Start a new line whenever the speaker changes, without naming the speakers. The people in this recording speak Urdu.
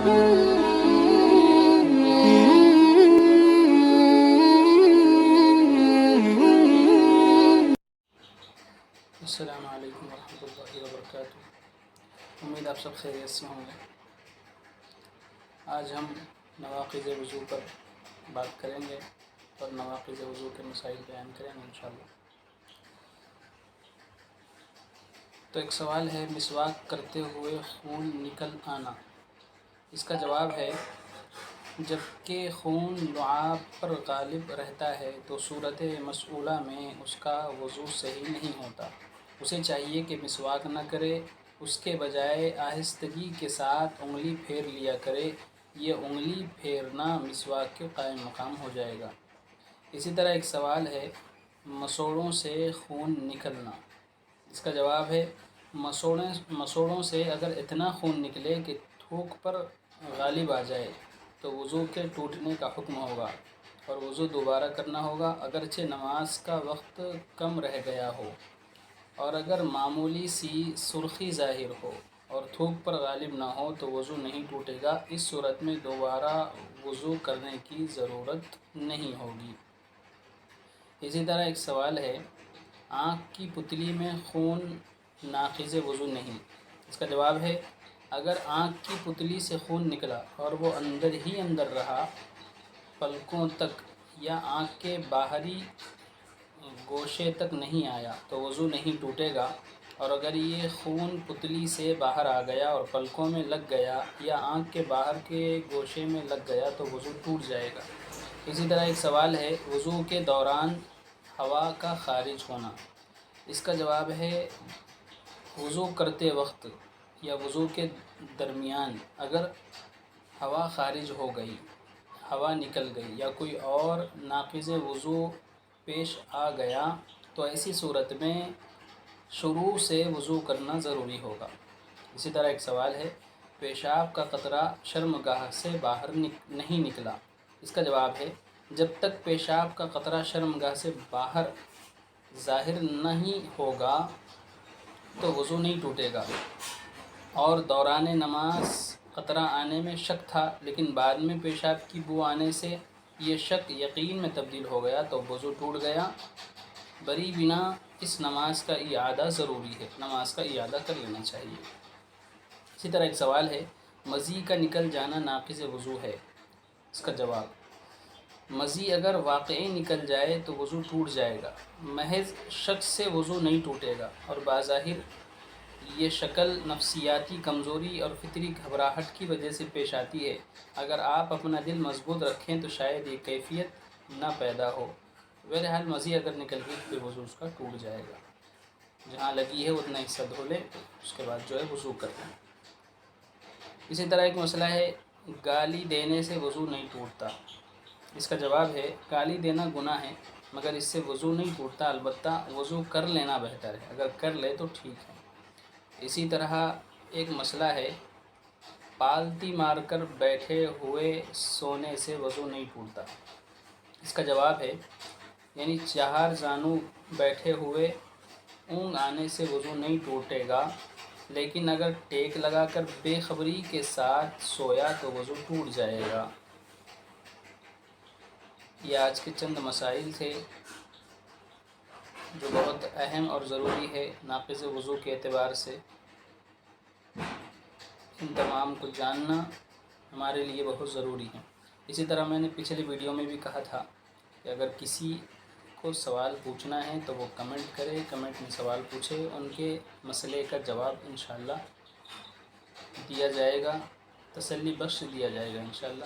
السلام علیکم ورحمۃ اللہ وبرکاتہ۔ امید آپ سب خیریت سے ہوں گے۔ آج ہم نواقض وضو پر بات کریں گے اور نواقض وضو کے مسائل بیان کریں گے انشاءاللہ۔ تو ایک سوال ہے، مسواک کرتے ہوئے خون نکل آنا۔ اس کا جواب ہے، جب کہ خون لعاب پر غالب رہتا ہے تو صورت مسئولہ میں اس کا وضو صحیح نہیں ہوتا۔ اسے چاہیے کہ مسواک نہ کرے، اس کے بجائے آہستگی کے ساتھ انگلی پھیر لیا کرے۔ یہ انگلی پھیرنا مسواک کے قائم مقام ہو جائے گا۔ اسی طرح ایک سوال ہے، مسوڑوں سے خون نکلنا۔ اس کا جواب ہے، مسوڑوں سے اگر اتنا خون نکلے کہ تھوک پر غالب آ جائے تو وضو کے ٹوٹنے کا حکم ہوگا اور وضو دوبارہ کرنا ہوگا، اگرچہ نماز کا وقت کم رہ گیا ہو، اور اگر معمولی سی سرخی ظاہر ہو اور تھوک پر غالب نہ ہو تو وضو نہیں ٹوٹے گا۔ اس صورت میں دوبارہ وضو کرنے کی ضرورت نہیں ہوگی۔ اسی طرح ایک سوال ہے، آنکھ کی پتلی میں خون ناقض وضو نہیں۔ اس کا جواب ہے، اگر آنکھ کی پتلی سے خون نکلا اور وہ اندر ہی اندر رہا، پلکوں تک یا آنکھ کے باہری گوشے تک نہیں آیا تو وضو نہیں ٹوٹے گا، اور اگر یہ خون پتلی سے باہر آ گیا اور پلکوں میں لگ گیا یا آنکھ کے باہر کے گوشے میں لگ گیا تو وضو ٹوٹ جائے گا۔ اسی طرح ایک سوال ہے، وضو کے دوران ہوا کا خارج ہونا۔ اس کا جواب ہے، وضو کرتے وقت یا وضو کے درمیان اگر ہوا خارج ہو گئی، ہوا نکل گئی یا کوئی اور ناقض وضو پیش آ گیا تو ایسی صورت میں شروع سے وضو کرنا ضروری ہوگا۔ اسی طرح ایک سوال ہے، پیشاب کا قطرہ شرمگاہ سے باہر نہیں نکلا۔ اس کا جواب ہے، جب تک پیشاب کا قطرہ شرمگاہ سے باہر ظاہر نہیں ہوگا تو وضو نہیں ٹوٹے گا، اور دوران نماز قطرہ آنے میں شک تھا لیکن بعد میں پیشاب کی بو آنے سے یہ شک یقین میں تبدیل ہو گیا تو وضو ٹوٹ گیا۔ بری بنا اس نماز کا اعادہ ضروری ہے، نماز کا اعادہ کر لینا چاہیے۔ اسی طرح ایک سوال ہے، مزی کا نکل جانا ناقض وضو ہے۔ اس کا جواب، مزی اگر واقعی نکل جائے تو وضو ٹوٹ جائے گا، محض شک سے وضو نہیں ٹوٹے گا، اور بظاہر یہ شکل نفسیاتی کمزوری اور فطری گھبراہٹ کی وجہ سے پیش آتی ہے۔ اگر آپ اپنا دل مضبوط رکھیں تو شاید یہ کیفیت نہ پیدا ہو۔ بہرحال مزی اگر نکل گئی پھر وضو اس کا ٹوٹ جائے گا، جہاں لگی ہے اتنا حصہ دھو لے، اس کے بعد جو ہے وضو کر لیں۔ اسی طرح ایک مسئلہ ہے، گالی دینے سے وضو نہیں ٹوٹتا۔ اس کا جواب ہے، گالی دینا گناہ ہے مگر اس سے وضو نہیں ٹوٹتا، البتہ وضو کر لینا بہتر ہے، اگر کر لے تو ٹھیک ہے۔ اسی طرح ایک مسئلہ ہے، پالتی مار کر بیٹھے ہوئے سونے سے وضو نہیں ٹوٹتا۔ اس کا جواب ہے، یعنی چہار زانو بیٹھے ہوئے اونگ آنے سے وضو نہیں ٹوٹے گا، لیکن اگر ٹیک لگا کر بے خبری کے ساتھ سویا تو وضو ٹوٹ جائے گا۔ یہ آج کے چند مسائل تھے جو بہت اہم اور ضروری ہے ناقض وضو کے اعتبار سے۔ ان تمام کو جاننا ہمارے لیے بہت ضروری ہے۔ اسی طرح میں نے پچھلی ویڈیو میں بھی کہا تھا کہ اگر کسی کو سوال پوچھنا ہے تو وہ کمنٹ کرے، کمنٹ میں سوال پوچھے، ان کے مسئلے کا جواب انشاءاللہ دیا جائے گا، تسلی بخش دیا جائے گا انشاءاللہ۔